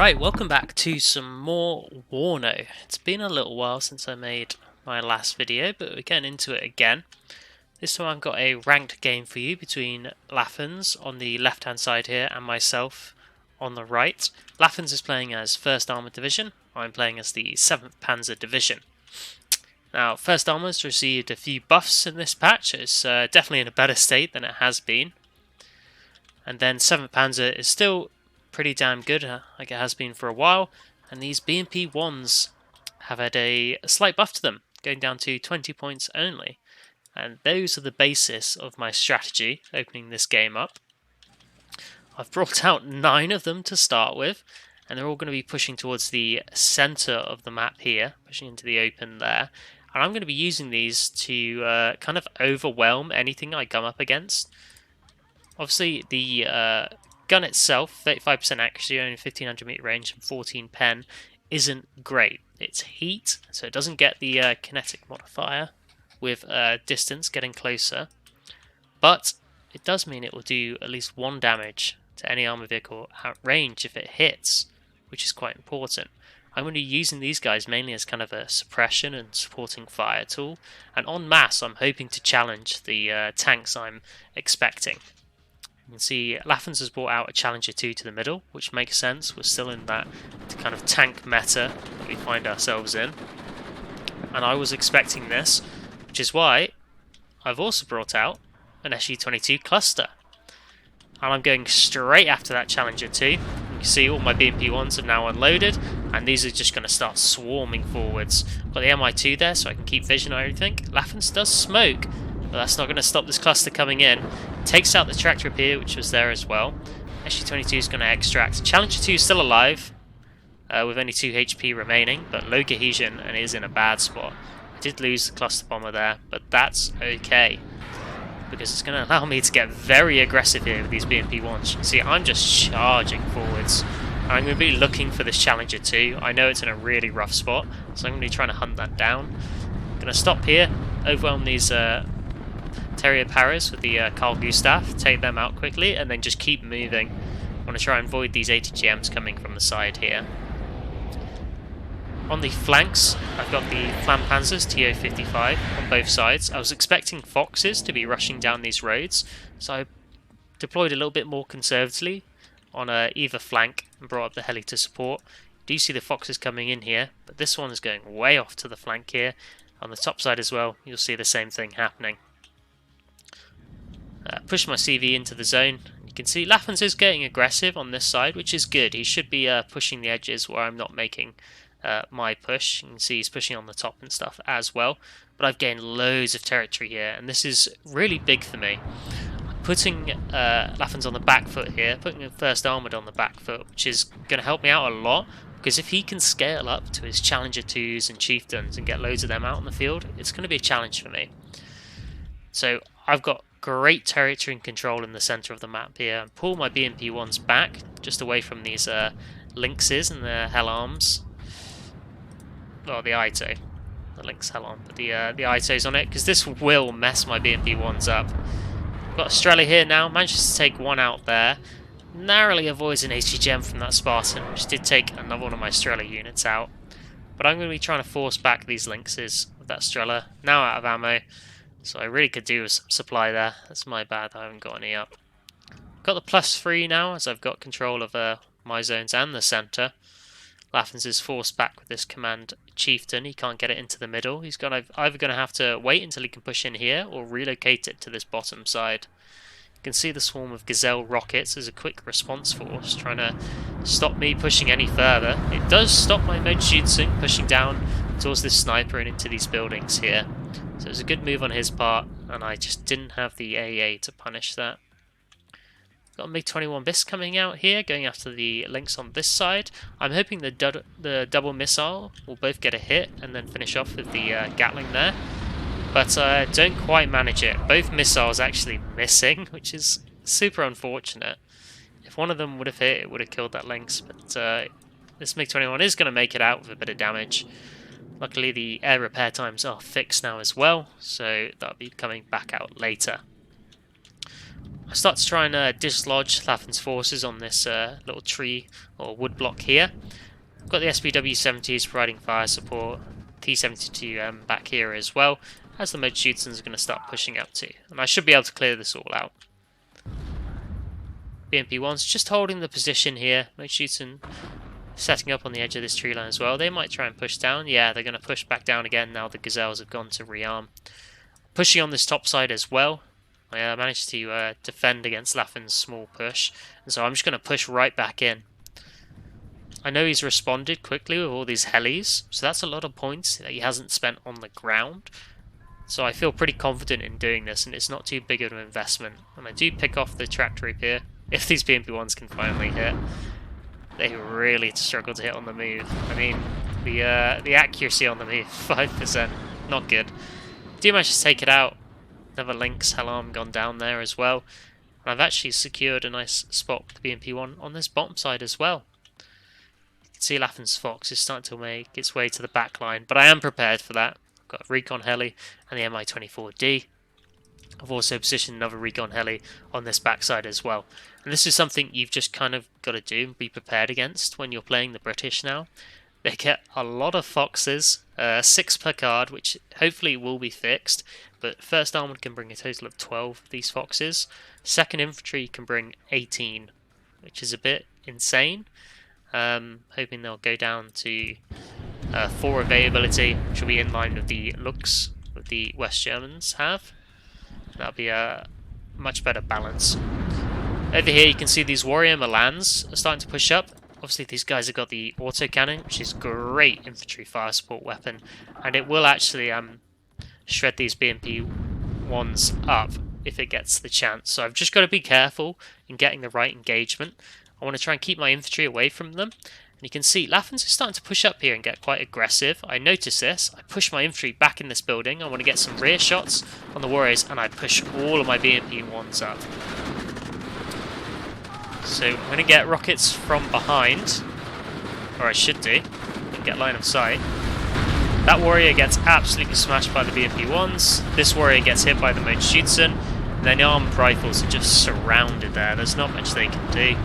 Right, welcome back to some more Warno. It's been a little while since I made my last video, but we're getting into it again. This time I've got a ranked game for you between Laffens on the left hand side here and myself on the right. Laffens is playing as 1st Armoured Division, I'm playing as the 7th Panzer Division. Now, 1st Armoured's received a few buffs in this patch. It's definitely in a better state than it has been. And then 7th Panzer is still pretty damn good, like it has been for a while, and these BMP 1s have had a slight buff to them, going down to 20 points only, and those are the basis of my strategy opening this game up. I've brought out 9 of them to start with, and they're all going to be pushing towards the centre of the map here, pushing into the open there, and I'm going to be using these to kind of overwhelm anything I come up against. Obviously the gun itself, 35% accuracy, only 1500 meter range and 14 pen, isn't great. It's heat, so it doesn't get the kinetic modifier with distance getting closer, but it does mean it will do at least 1 damage to any armor vehicle at range if it hits, which is quite important. I'm going to be using these guys mainly as kind of a suppression and supporting fire tool, and en masse I'm hoping to challenge the tanks I'm expecting. You can see Laffens has brought out a Challenger 2 to the middle, which makes sense. We're still in that kind of tank meta that we find ourselves in. And I was expecting this, which is why I've also brought out an SU-22 cluster. And I'm going straight after that Challenger 2. You can see all my BMP-1s have now unloaded, and these are just going to start swarming forwards. Got the MI2 there so I can keep vision on everything. Laffens does smoke, but that's not going to stop this cluster coming in. Takes out the tractor repair, which was there as well. SU-22 is going to extract. Challenger 2 is still alive, with only 2 HP remaining, but low cohesion and is in a bad spot. I did lose the cluster bomber there, but that's okay, because it's going to allow me to get very aggressive here with these BMP-1s. See, I'm just charging forwards. I'm going to be looking for this Challenger 2. I know it's in a really rough spot, so I'm going to be trying to hunt that down. I'm going to stop here, overwhelm these Terrier Paras with the Carl Gustave, take them out quickly, and then just keep moving. I want to try and avoid these ATGMs coming from the side here. On the flanks, I've got the Flampanzers TO-55 on both sides. I was expecting Foxes to be rushing down these roads, so I deployed a little bit more conservatively on either flank and brought up the heli to support. Do you see the Foxes coming in here, but this one is going way off to the flank here. On the top side as well, you'll see the same thing happening. Push my CV into the zone. You can see Laffens is getting aggressive on this side, which is good. He should be pushing the edges where I'm not making my push. You can see he's pushing on the top and stuff as well. But I've gained loads of territory here, and this is really big for me. I'm putting Laffens on the back foot here, putting him 1st Armoured on the back foot, which is going to help me out a lot, because if he can scale up to his Challenger 2s and Chieftains and get loads of them out on the field, it's going to be a challenge for me. So I've got great territory and control in the centre of the map here, and pull my BMP-1s back, just away from these Lynxes and the Hell Arms. Well, the Ito. The Lynx Hell Arm, but the Ito's on it, because this will mess my BMP-1s up. Got Estrella here now, manages to take one out there. Narrowly avoids an ATGM from that Spartan, which did take another one of my Estrella units out. But I'm going to be trying to force back these Lynxes with that Estrella, now out of ammo. So I really could do with some supply there. That's my bad, I haven't got any up. Got the +3 now, as I've got control of my zones and the centre. Laffens is forced back with this command Chieftain. He can't get it into the middle. He's either going to have to wait until he can push in here, or relocate it to this bottom side. You can see the swarm of Gazelle rockets as a quick response force, trying to stop me pushing any further. It does stop my Mojutsu pushing down towards this sniper and into these buildings here. So it was a good move on his part, and I just didn't have the AA to punish that. Got a MiG-21 Bis coming out here, going after the Lynx on this side. I'm hoping the double missile will both get a hit and then finish off with the Gatling there. But don't quite manage it. Both missiles actually missing, which is super unfortunate. If one of them would have hit, it would have killed that Lynx, but this MiG-21 is going to make it out with a bit of damage. Luckily the air repair times are fixed now as well, so that'll be coming back out later. I start to try and dislodge Laffin's forces on this little tree or wood block here. I've got the SPW-70s providing fire support, T-72M back here as well, as the Modschutzens are going to start pushing up too. And I should be able to clear this all out. BMP-1's just holding the position here. Modschutzen setting up on the edge of this tree line as well. They might try and push down. Yeah, they're going to push back down again now the Gazelles have gone to rearm. Pushing on this top side as well. I managed to defend against Laffin's small push. And so I'm just going to push right back in. I know he's responded quickly with all these helis, so that's a lot of points that he hasn't spent on the ground. So I feel pretty confident in doing this, and it's not too big of an investment. And I do pick off the track troop here, if these BMP-1s can finally hit. They really struggle to hit on the move. I mean, the accuracy on the move, 5%, not good. Do manage to take it out. Another Lynx Helm gone down there as well. And I've actually secured a nice spot with the BMP-1 on this bottom side as well. See, Laffin's Fox is starting to make its way to the back line, but I am prepared for that. I've got a Recon Heli and the Mi-24D. I've also positioned another Recon Heli on this backside as well. And this is something you've just kind of got to do and be prepared against when you're playing the British now. They get a lot of Foxes, 6 per card, which hopefully will be fixed, but 1st Armoured can bring a total of 12 of these Foxes. 2nd Infantry can bring 18, which is a bit insane. Hoping they'll go down to 4 availability, which will be in line with the looks that the West Germans have. That'll be a much better balance. Over here you can see these Warrior Milans are starting to push up. Obviously these guys have got the autocannon, which is great infantry fire support weapon, and it will actually shred these BMP-1s up if it gets the chance. So I've just got to be careful in getting the right engagement. I want to try and keep my infantry away from them. And you can see Laffin's is starting to push up here and get quite aggressive. I notice this. I push my infantry back in this building. I want to get some rear shots on the Warriors, and I push all of my BMP-1s up. So I'm going to get rockets from behind. Or I should do. Get line of sight. That Warrior gets absolutely smashed by the BMP-1s. This Warrior gets hit by the Modschutzen. And then the armed rifles are just surrounded there. There's not much they can do.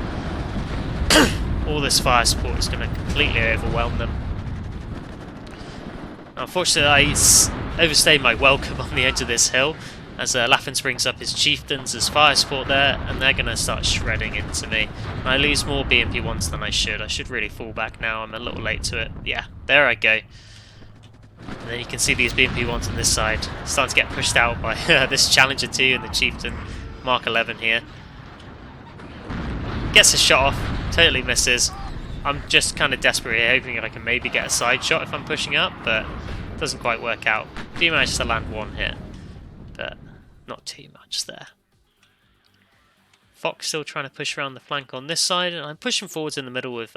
All this fire support is going to completely overwhelm them. Unfortunately, I overstayed my welcome on the edge of this hill, as Laffin brings up his chieftains as fire support there, and they're going to start shredding into me. And I lose more BMP-1s than I should. I should really fall back now. I'm a little late to it. Yeah, there I go. And then you can see these BMP-1s on this side starting to get pushed out by this Challenger 2 and the chieftain Mark 11 here. Gets a shot off. Totally misses. I'm just kind of desperate here, hoping that I can maybe get a side shot if I'm pushing up, but it doesn't quite work out. Do manage to land one hit, but not too much there. Fox still trying to push around the flank on this side, and I'm pushing forwards in the middle with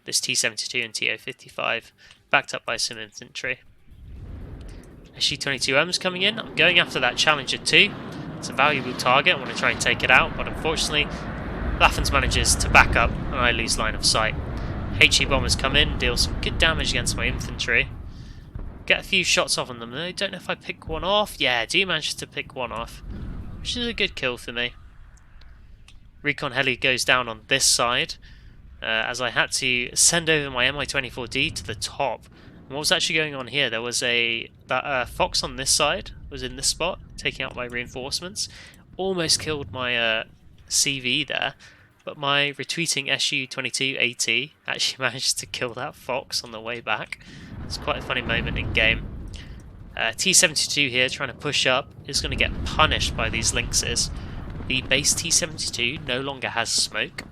this T-72 and TO-55, backed up by some infantry. SU-22M's coming in. I'm going after that Challenger 2. It's a valuable target. I want to try and take it out, but unfortunately Laffin's manages to back up and I lose line of sight. HE bombers come in, deal some good damage against my infantry. Get a few shots off on them. I don't know if I pick one off. Yeah, I do manage to pick one off, which is a good kill for me. Recon Heli goes down on this side, as I had to send over my Mi-24D to the top. And what was actually going on here? There was that Fox on this side was in this spot, taking out my reinforcements. Almost killed my CV there, but my retreating SU-22 AT actually managed to kill that Fox on the way back. It's quite a funny moment in game. T-72 here trying to push up is going to get punished by these Lynxes. The base T-72 no longer has smoke,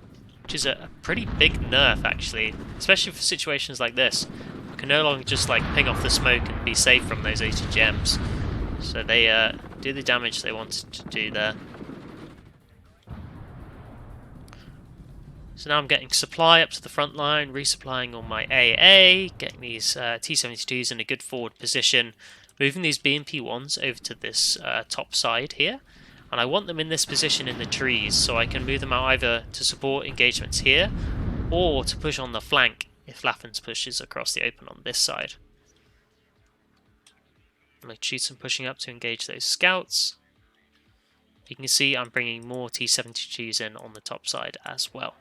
which is a pretty big nerf actually, especially for situations like this. I can no longer just like ping off the smoke and be safe from those 80 gems. So they do the damage they wanted to do there. So now I'm getting supply up to the front line, resupplying on my AA, getting these T-72s in a good forward position, moving these BMP-1s over to this top side here. And I want them in this position in the trees, so I can move them out either to support engagements here, or to push on the flank if Laffin's pushes across the open on this side. I'm going to shoot some pushing up to engage those scouts. you can see I'm bringing more T-72s in on the top side as well.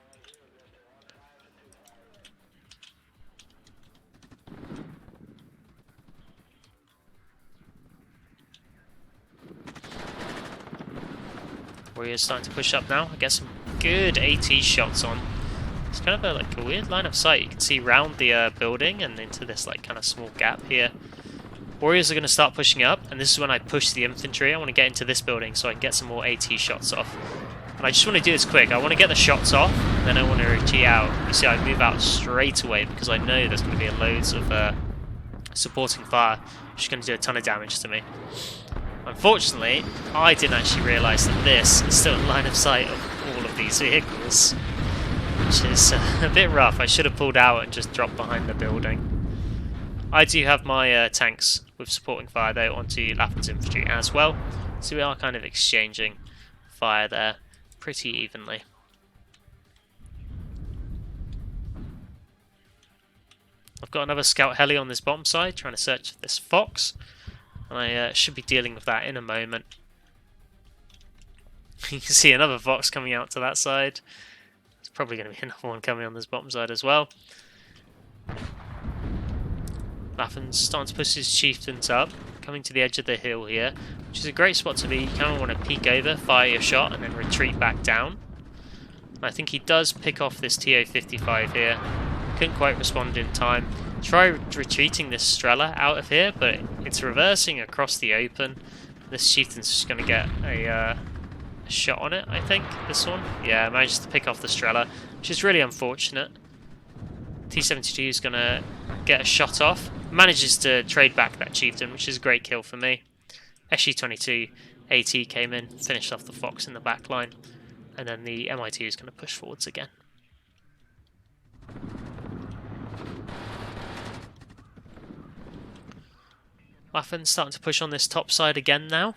Warriors starting to push up now. I get some good AT shots on. It's kind of like a weird line of sight. You can see round the building and into this like kind of small gap here. Warriors are going to start pushing up, and this is when I push the infantry. I want to get into this building so I can get some more AT shots off. And I just want to do this quick. I want to get the shots off, and then I want to retreat out. You see, I move out straight away because I know there's going to be loads of supporting fire, which is going to do a ton of damage to me. Unfortunately, I didn't actually realise that this is still in line of sight of all of these vehicles, which is a bit rough. I should have pulled out and just dropped behind the building. I do have my tanks with supporting fire though onto Laffan's infantry as well, so we are kind of exchanging fire there pretty evenly. I've got another scout heli on this bottom side trying to search for this fox, and I should be dealing with that in a moment. You can see another fox coming out to that side. There's probably going to be another one coming on this bottom side as well. Laffan's starting to push his chieftains up, coming to the edge of the hill here, which is a great spot to be. You kind of want to peek over, fire your shot, and then retreat back down. And I think he does pick off this TO-55 here. Couldn't quite respond in time. Try retreating this Strela out of here, but it's reversing across the open. This chieftain's just going to get a shot on it, I think, this one. Yeah, manages to pick off the Strela, which is really unfortunate. T-72 is going to get a shot off. Manages to trade back that chieftain, which is a great kill for me. SU-22 AT came in, finished off the fox in the back line, and then the MI2 is going to push forwards again. Laffan's starting to push on this top side again now.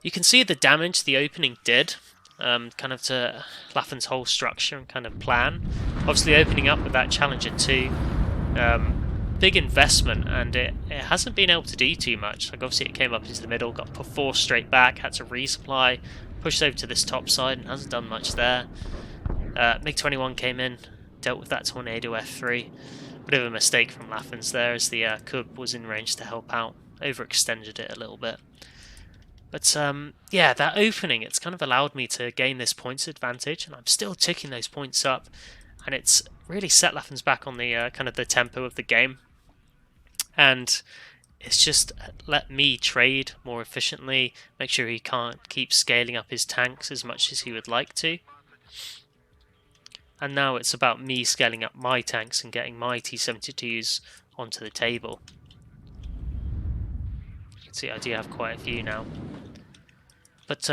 You can see the damage the opening did, kind of to Laffan's whole structure and kind of plan. Obviously opening up with that Challenger 2, big investment, and it hasn't been able to do too much. Like obviously it came up into the middle, got forced straight back, had to resupply, pushed over to this top side and hasn't done much there. MiG-21 came in, dealt with that Tornado F3. Bit of a mistake from Laffan's there as the Cub was in range to help out, overextended it a little bit. But yeah, that opening, it's kind of allowed me to gain this points advantage, and I'm still ticking those points up, and it's really set Laffan's back on the kind of the tempo of the game, and it's just let me trade more efficiently, make sure he can't keep scaling up his tanks as much as he would like to. And now it's about me scaling up my tanks and getting my T-72s onto the table. You can see I do have quite a few now. But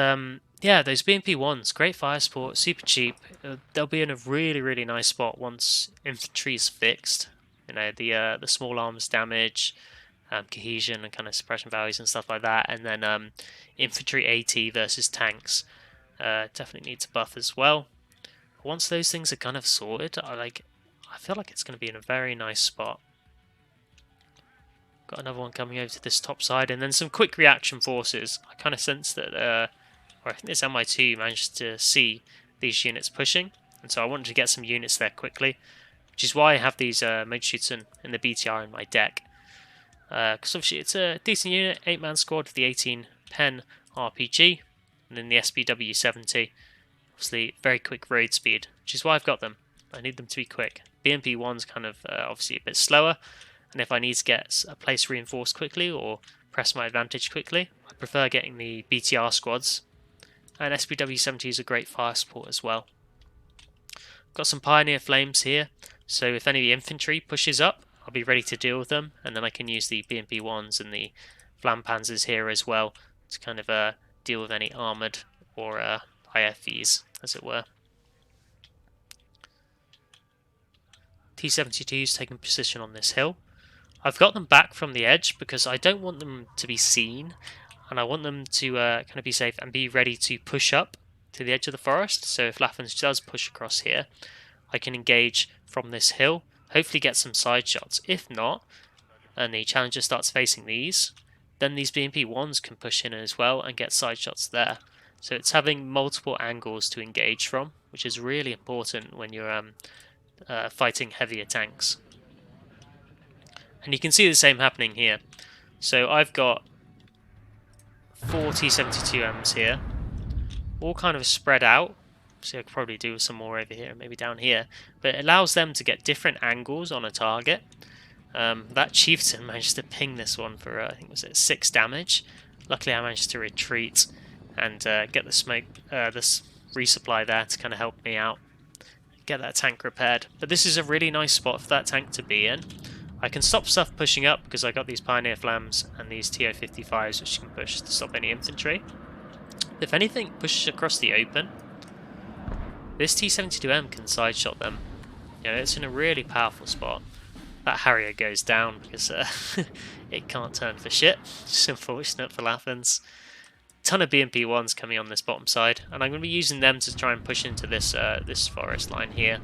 yeah, those BMP-1s, great fire support, super cheap. They'll be in a really, really nice spot once infantry is fixed. You know, the small arms damage, cohesion and kind of suppression values and stuff like that. And then infantry AT versus tanks definitely need to buff as well. But once those things are kind of sorted, I feel like it's going to be in a very nice spot. Got another one coming over to this top side, and then some quick reaction forces. I kind of sense that, or I think this MI2 managed to see these units pushing, and so I wanted to get some units there quickly, which is why I have these Motorshoots and the BTR in my deck. Because obviously it's a decent unit, 8-man squad with the 18 pen RPG, and then the SPW-70. Obviously very quick road speed, which is why I've got them. I need them to be quick. BMP-1's kind of obviously a bit slower, and if I need to get a place reinforced quickly or press my advantage quickly, I prefer getting the BTR squads. And SPW-70 is a great fire support as well. Got some Pioneer Flames here, so if any infantry pushes up, I'll be ready to deal with them, and then I can use the BMP-1s and the Flampanzers here as well to kind of deal with any armoured or IFVs, as it were. T-72's taking position on this hill. I've got them back from the edge because I don't want them to be seen, and I want them to kind of be safe and be ready to push up to the edge of the forest. So if Laffan's does push across here, I can engage from this hill, hopefully get some side shots. If not, and the Challenger starts facing these, then these BMP-1s can push in as well and get side shots there. So it's having multiple angles to engage from, which is really important when you're fighting heavier tanks. And you can see the same happening here. So I've got 4 T-72Ms here, all kind of spread out. So I could probably do some more over here, maybe down here. But it allows them to get different angles on a target. That chieftain managed to ping this one for, I think was it 6 damage. Luckily I managed to retreat and get the smoke, this resupply there to kind of help me out. Get that tank repaired. But this is a really nice spot for that tank to be in. I can stop stuff pushing up because I got these Pioneer Flams and these TO-55s which can push to stop any infantry. If anything pushes across the open, this T-72M can sideshot them. You know, it's in a really powerful spot. That Harrier goes down because it can't turn for shit. It's unfortunate for Lathans. Ton of BMP-1s coming on this bottom side, and I'm going to be using them to try and push into this this forest line here.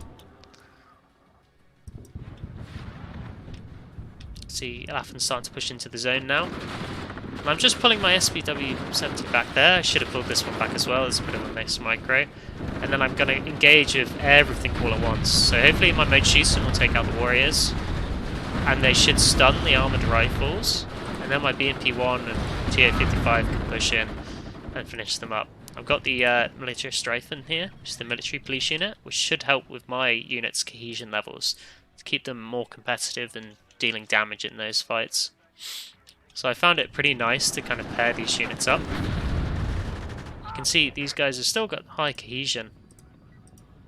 See, Lathans starting to push into the zone now. And I'm just pulling my SPW-70 back there. I should have pulled this one back as well. It's a bit of a nice micro. And then I'm going to engage with everything all at once. So hopefully my mode shooting will take out the warriors. And they should stun the armoured rifles. And then my BMP-1 and TO-55 can push in and finish them up. I've got the military Streifen here, which is the military police unit, which should help with my unit's cohesion levels to keep them more competitive and dealing damage in those fights. So I found it pretty nice to kind of pair these units up. You can see these guys have still got high cohesion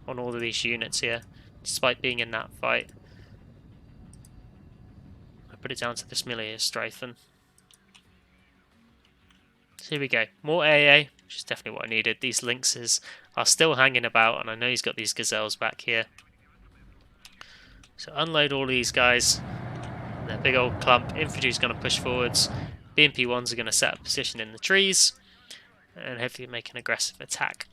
on all of these units here, despite being in that fight. I put it down to this military Streifen. So here we go, more AA, which is definitely what I needed. These Lynxes are still hanging about, and I know he's got these Gazelles back here. So unload all these guys. Their big old clump. Infantry's going to push forwards. BMP-1s are going to set up position in the trees, and hopefully make an aggressive attack.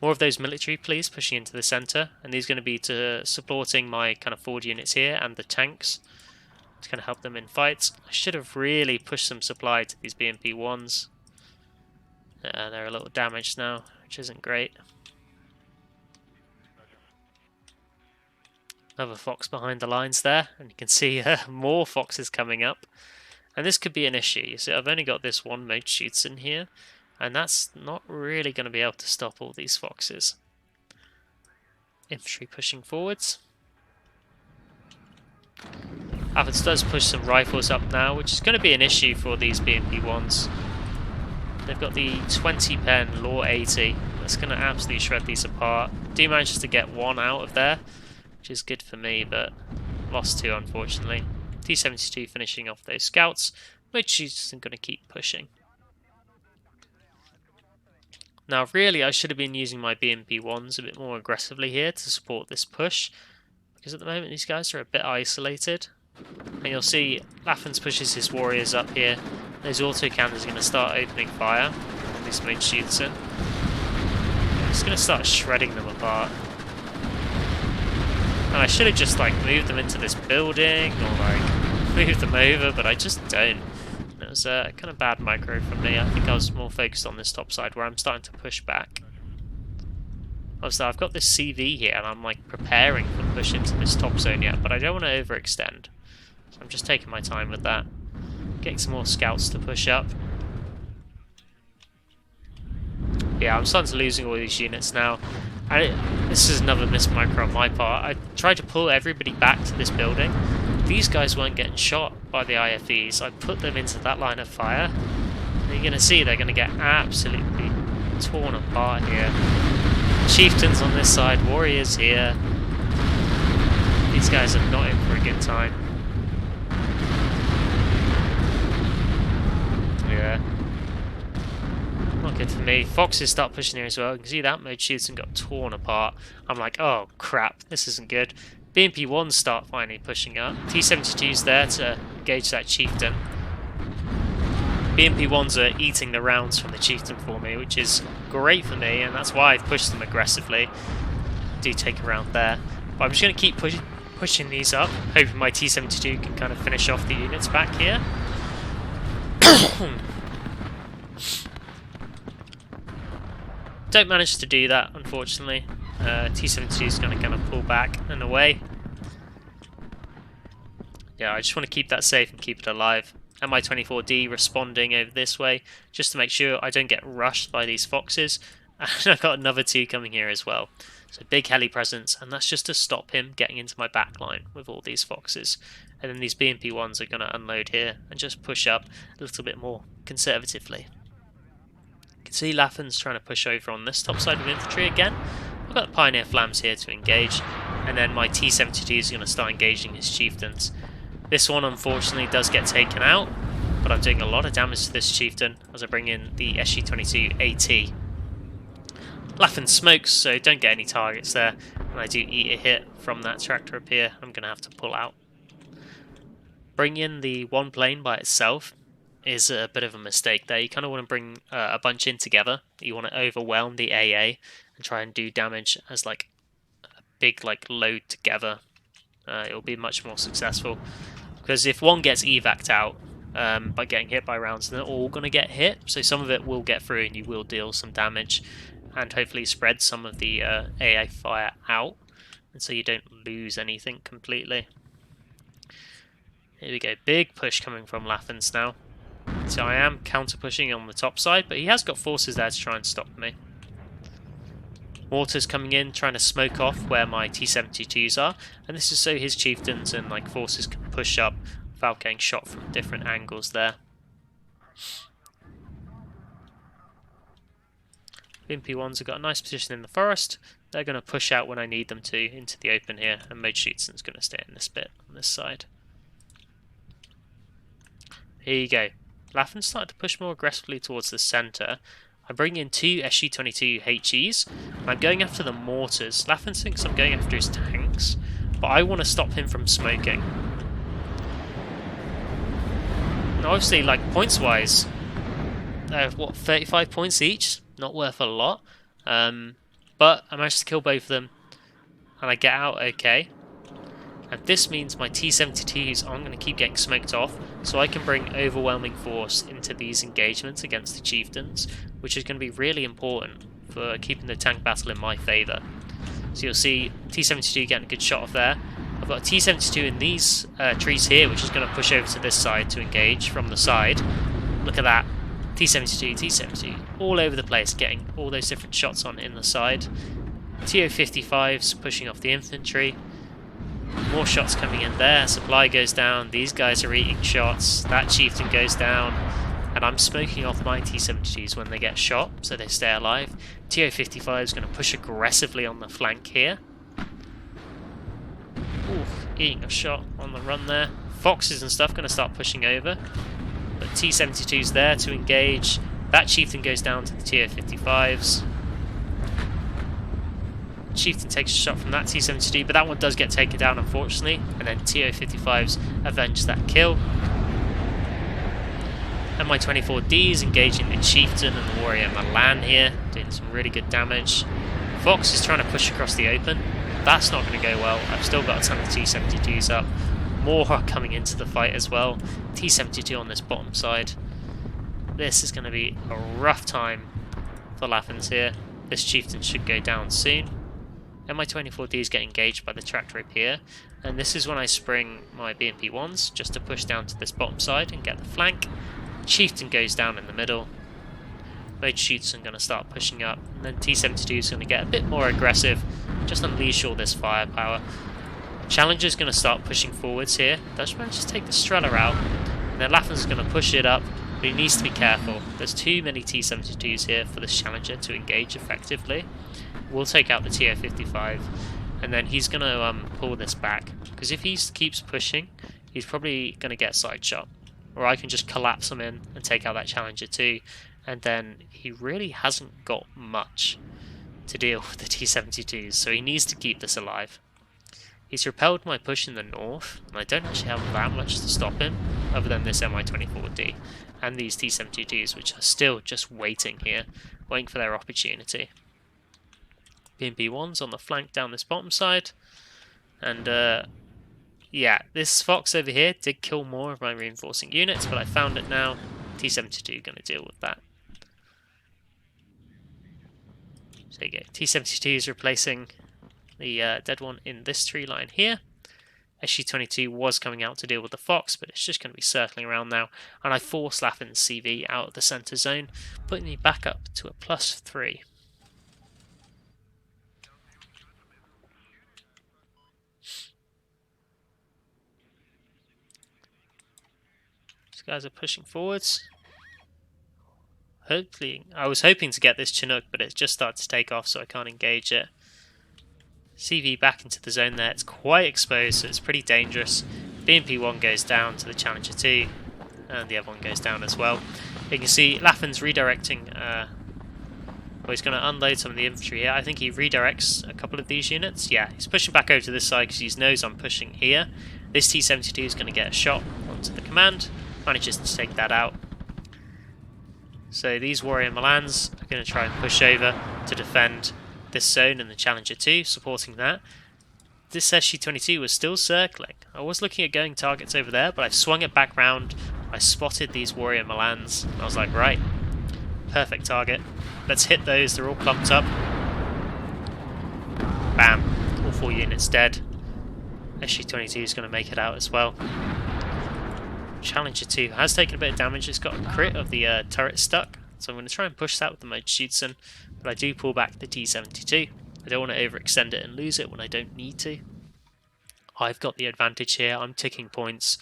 More of those military, please, pushing into the centre, and these are going to be to supporting my kind of forward units here and the tanks to kind of help them in fights. I should have really pushed some supply to these BMP-1s. They're a little damaged now, which isn't great. Another fox behind the lines there, and you can see more foxes coming up. And this could be an issue. You see, I've only got this one mode shoots in here, and that's not really going to be able to stop all these foxes. Infantry pushing forwards. Athens does push some rifles up now, which is going to be an issue for these BMP-1s. They've got the 20 pen Law 80. That's going to absolutely shred these apart. Do manage to get one out of there, which is good for me, but lost 2 unfortunately. T-72 finishing off those scouts, which she's going to keep pushing. Now really I should have been using my BMP-1s a bit more aggressively here to support this push, because at the moment these guys are a bit isolated. And you'll see Lathans pushes his warriors up here. Those autocannons are going to start opening fire. This mode shoots in. It's going to start shredding them apart. And I should have just like moved them into this building or like moved them over, but I just don't. And it was a kind of bad micro from me. I think I was more focused on this top side where I'm starting to push back. Obviously I've got this CV here and I'm like preparing for push into this top zone yet, but I don't want to overextend. So I'm just taking my time with that. Getting some more scouts to push up. Yeah, I'm starting to losing all these units now. This is another missed micro on my part. I tried to pull everybody back to this building. These guys weren't getting shot by the IFEs. I put them into that line of fire. And you're going to see they're going to get absolutely torn apart here. Chieftains on this side, warriors here. These guys are not in for a good time. Yeah. Not good for me. Foxes start pushing here as well. You can see that mode shoots and got torn apart. I'm like, oh crap, this isn't good. BMP-1s start finally pushing up. T-72's there to engage that chieftain. BMP-1s are eating the rounds from the chieftain for me, which is great for me, and that's why I've pushed them aggressively. Do take a round there. But I'm just going to keep pushing these up, hoping my T-72 can kind of finish off the units back here. Don't manage to do that, unfortunately. T-72 is going to kind of pull back and away. Yeah, I just want to keep that safe and keep it alive. Mi-24D responding over this way, just to make sure I don't get rushed by these foxes. And I've got another two coming here as well. So big heli presence, and that's just to stop him getting into my back line with all these foxes. And then these BMP-1s are going to unload here and just push up a little bit more conservatively. You can see Laffan's trying to push over on this top side of infantry again. I've got the Pioneer Flams here to engage, and then my T-72 is going to start engaging his chieftains. This one unfortunately does get taken out, but I'm doing a lot of damage to this chieftain as I bring in the SG-22 AT. Laffan smokes, so don't get any targets there, and I do eat a hit from that tractor up here. I'm going to have to pull out. Bring in the one plane by itself is a bit of a mistake there. You kind of want to bring a bunch in together. You want to overwhelm the AA and try and do damage as like a big load together. It'll be much more successful. Because if one gets evac'd out by getting hit by rounds, they're all going to get hit. So some of it will get through and you will deal some damage. And hopefully spread some of the AA fire out. And so you don't lose anything completely. Here we go. Big push coming from Laffan's now. So I am counter-pushing on the top side. But he has got forces there to try and stop me. Mortars coming in, trying to smoke off where my T-72s are, and this is so his chieftains and forces can push up without getting shot from different angles there. MP1s have got a nice position in the forest. They're going to push out when I need them to into the open here, and Mode Schutzen's going to stay in this bit on this side. Here you go. Laffan's starting to push more aggressively towards the centre. I bring in two SG-22 HEs, and I'm going after the mortars. Laffan thinks I'm going after his tanks, but I want to stop him from smoking. And obviously, points-wise, what, 35 points each? Not worth a lot. But I managed to kill both of them, and I get out okay. And this means my T-72s aren't going to keep getting smoked off, so I can bring overwhelming force into these engagements against the chieftains, which is going to be really important for keeping the tank battle in my favour. So you'll see T-72 getting a good shot off there. I've got a T-72 in these trees here, which is going to push over to this side to engage from the side. Look at that. T-72, T-72, all over the place, getting all those different shots on in the side. TO-55s pushing off the infantry. More shots coming in there, supply goes down, these guys are eating shots, that chieftain goes down, and I'm smoking off my T-72s when they get shot, so they stay alive. TO-55 is going to push aggressively on the flank here. Oof, eating a shot on the run there. Foxes and stuff going to start pushing over, but T-72's there to engage. That chieftain goes down to the TO-55s. Chieftain takes a shot from that T-72, but that one does get taken down unfortunately, and then TO-55s avenge that kill. And my 24Ds engaging the Chieftain and the Warrior Milan here, doing some really good damage. Fox is trying to push across the open. That's not going to go well. I've still got a ton of T-72s up. More are coming into the fight as well. T-72 on this bottom side. This is going to be a rough time for Laffans here. This Chieftain should go down soon. And my 24Ds get engaged by the tractor up here. And this is when I spring my BMP-1s just to push down to this bottom side and get the flank. Chieftain goes down in the middle. Mode Schutzen going to start pushing up. And then T-72 is going to get a bit more aggressive. Just unleash all this firepower. Challenger's going to start pushing forwards here. Does manage to take the Strela out. And then Laffans is going to push it up. But he needs to be careful. There's too many T-72s here for this Challenger to engage effectively. We'll take out the TO-55, and then he's going to pull this back, because if he keeps pushing, he's probably going to get side shot, or I can just collapse him in and take out that Challenger too, and then he really hasn't got much to deal with the T-72s, so he needs to keep this alive. He's repelled my push in the north, and I don't actually have that much to stop him, other than this Mi-24D, and these T-72s, which are still just waiting here, waiting for their opportunity. BMP-1s on the flank down this bottom side, and yeah, this Fox over here did kill more of my reinforcing units, but I found it now. T-72 going to deal with that. there you go. T-72 is replacing the dead one in this tree line here. SG-22 was coming out to deal with the Fox, but it's just going to be circling around now. And I forced Laffin's CV out of the centre zone, putting me back up to a +3. These guys are pushing forwards. Hopefully, I was hoping to get this Chinook, but it's just started to take off, so I can't engage it. CV back into the zone there. It's quite exposed, so it's pretty dangerous. BMP-1 goes down to the Challenger 2, and the other one goes down as well. You can see Laffin's redirecting. Well, he's going to unload some of the infantry here. I think he redirects a couple of these units. Yeah, he's pushing back over to this side because he knows I'm pushing here. This T-72 is going to get a shot onto the command. Manages to take that out. So these Warrior Milans are going to try and push over to defend this zone and the Challenger 2, supporting that. This SG-22 was still circling. I was looking at going targets over there, but I swung it back round. I spotted these Warrior Milans. I was like, right, perfect target. Let's hit those. They're all clumped up. Bam. All 4 units dead. SG-22 is going to make it out as well. Challenger 2 has taken a bit of damage. It's got a crit of the turret stuck. So I'm going to try and push that with the Mojitsun. But I do pull back the T-72. I don't want to overextend it and lose it when I don't need to. I've got the advantage here. I'm ticking points.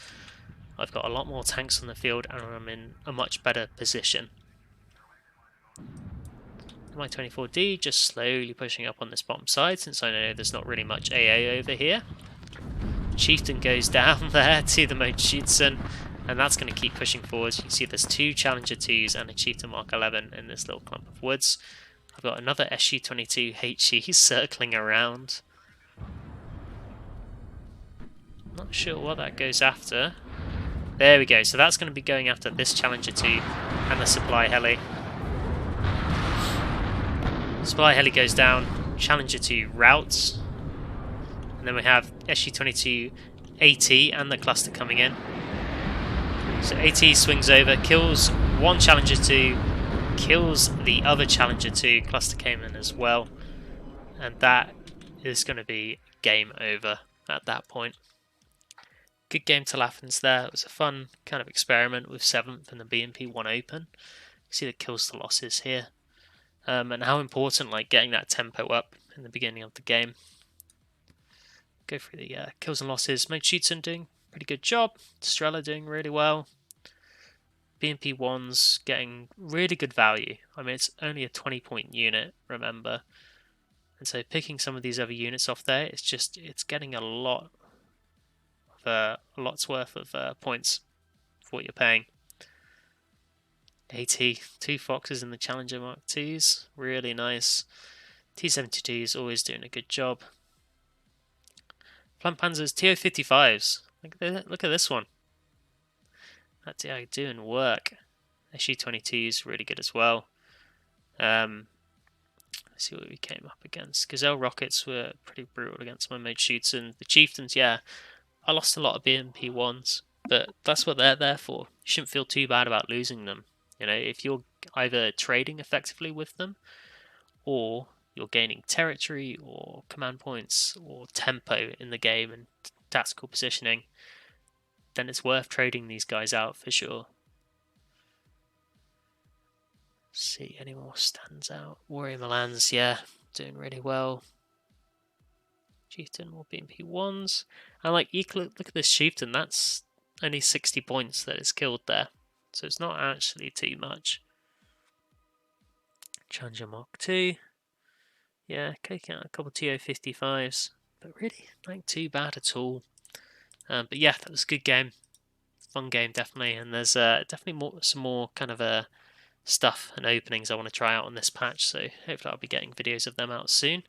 I've got a lot more tanks on the field and I'm in a much better position. My 24D just slowly pushing up on this bottom side since I know there's not really much AA over here. Chieftain goes down there to the Mojitsun, and that's going to keep pushing forwards. You can see there's 2 Challenger 2s and a Chieftain Mark 11 in this little clump of woods. I've got another SG-22 HE circling around. Not sure what that goes after. There we go, so that's going to be going after this Challenger 2 and the supply heli. Supply heli goes down, Challenger 2 routes. And then we have SG-22 AT and the cluster coming in. So AT swings over, kills one Challenger 2, kills the other Challenger 2, cluster came in as well. And that is going to be game over at that point. Good game to Laffin's there. It was a fun kind of experiment with 7th and the BMP-1 open. You see the kills to losses here. And how important like getting that tempo up in the beginning of the game. Go through the kills and losses. Mojitsun doing a pretty good job. Strela doing really well. BMP-1's getting really good value. I mean, it's only a 20-point unit, remember. And so picking some of these other units off there, it's getting a lot's worth of points for what you're paying. AT, 2 Foxes in the Challenger Mark 2s, really nice. T-72 is always doing a good job. Flankpanzers, TO-55s. Look at this one. That's doing work. SU-22 is really good as well. Let's see what we came up against. Gazelle rockets were pretty brutal against my Mojitsun. The Chieftains, yeah, I lost a lot of BMP-1s, but that's what they're there for. You shouldn't feel too bad about losing them. You know, if you're either trading effectively with them, or you're gaining territory, or command points, or tempo in the game and tactical positioning, then it's worth trading these guys out for sure. Let's see, any more stands out? Warrior Milans, yeah, doing really well. Chieftain, more BMP-1s. And like, you look at this Chieftain, that's only 60 points that it's killed there. So it's not actually too much. Challenger Mark 2. Yeah, taking out a couple of TO-55s. But really, not too bad at all. But yeah, that was a good game. Fun game, definitely. And there's definitely some more kind of stuff and openings I want to try out on this patch. So hopefully I'll be getting videos of them out soon.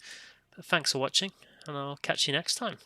But thanks for watching, and I'll catch you next time.